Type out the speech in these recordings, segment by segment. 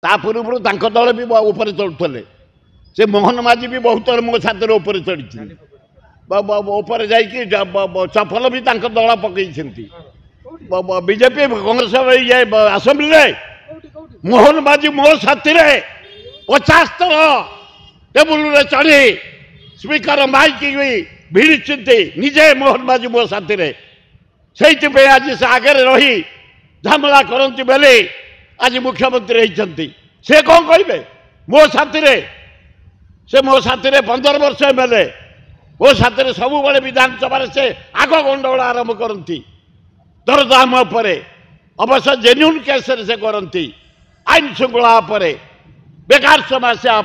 ता पूर्व दल भी ऊपर चढ़ुले से मोहन माझी भी बहुत थर मो छातर ऊपर चढ़ी ऊपर जा चपल भी दल पकई बीजेपी कांग्रेस आसेम्बली मोहन माझी मो साथी 50 थर टेबुल चढ़ी स्पीकर माइक भिड़ी निजे मोहन माझी मो साथी से आज से आगे रही झमेला करती बेले आज मुख्यमंत्री होती से कौन कहे मो साथी से मो साथी 15 वर्ष एमएलए मो साथी सब बड़े विधानसभा से आग गंडगोल आरंभ करती दरदाम अवश्य जेन्युन केस से करती आईन श्रृंखला बेकार समस्या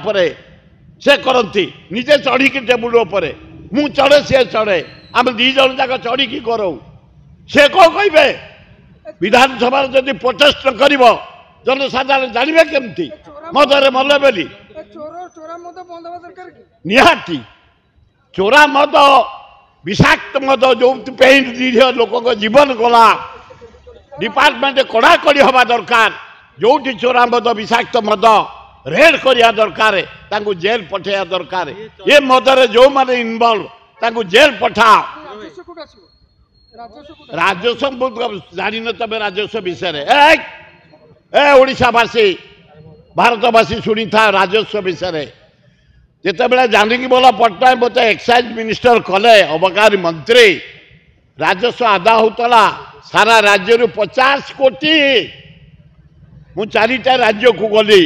से करती निजे चढ़ी टेबुल मु चढ़े सी चढ़े आम दी जन जाक चढ़ी करो से कौन कहे विधानसभा जदि प्रोटेस्ट कर जनसाधारण जानवे केमती मदरे मले बोली निहाती चोरा मद विषाक्त मद जो निरीह लोक जीवन गला डिपार्टमेंट कड़ाकड़ी हवा दरकार जो चोरा मद विषाक्त मद रेड करिया दरकार तांको जेल पठाया दरकार ये मदरे जो माने इनवॉल्व तांको जेल पठाओ राजस्व जानी न तबे राजस्व विषय ओडिशावासी भारतवासी शुणी था राजस्व विषय जिते जानकी बोला पट्टनायक मत एक्साइज मिनिस्टर कले अबकारी मंत्री राजस्व आदा होता सारा राज्य 50 कोटी मु 4टा राज्य को गली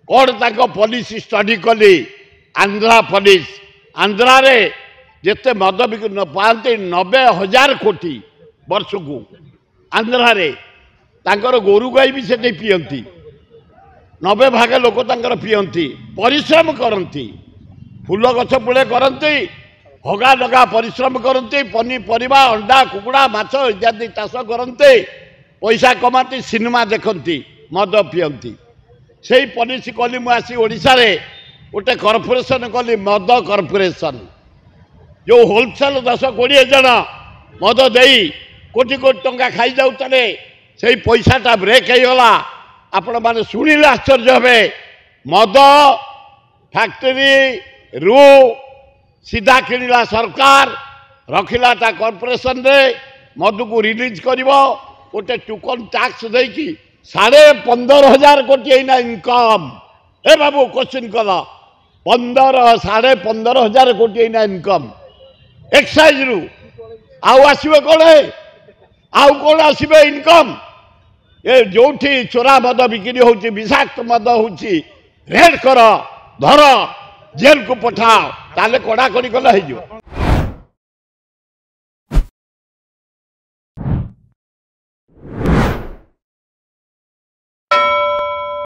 कौन तक पॉलिसी स्टडी कली आंध्रा पुलिस आंध्रा रे जिते मद बिक न पाते 90,000 कोटी वर्ष को आंध्रा रे तांकर गोरु गाई भी से पीती 90 भाग लोक पीती परिश्रम करती फूल गछ पुले करती हगा लगा परिश्रम करती पनीपरिया अंडा कुकुड़ा माछ इत्यादि चाष करते पैसा कमाती सिनेमा देखती मद पीती से पॉलिसी कली मुझे ओडिशा रे गोटे कॉर्पोरेशन कली मद कॉर्पोरेशन जो होलसेल 10-20 जन मद दे कोटी कोटी टंका खाई जाते से पैसाटा ब्रेक होगा आपण मैंने शुणिले आश्चर्य हे मद फैक्ट्री रू सीधा किणला सरकार रखिला कॉर्पोरेशन रे मद को रिलीज कर गोटे टोकन टैक्स देकी 15,500 कोटी एना इनकम ए बाबू क्वेश्चन कल 15,500 कोटी एना इनकम एक्साइज रु आउ आसवे कौन आउ कौन आसवे इनकम ये जो चोरा मद बिक्री हो विषाक्त मद हो रेड कर धर जेल को पठाओ ताले कड़ाकड़ी कले हो।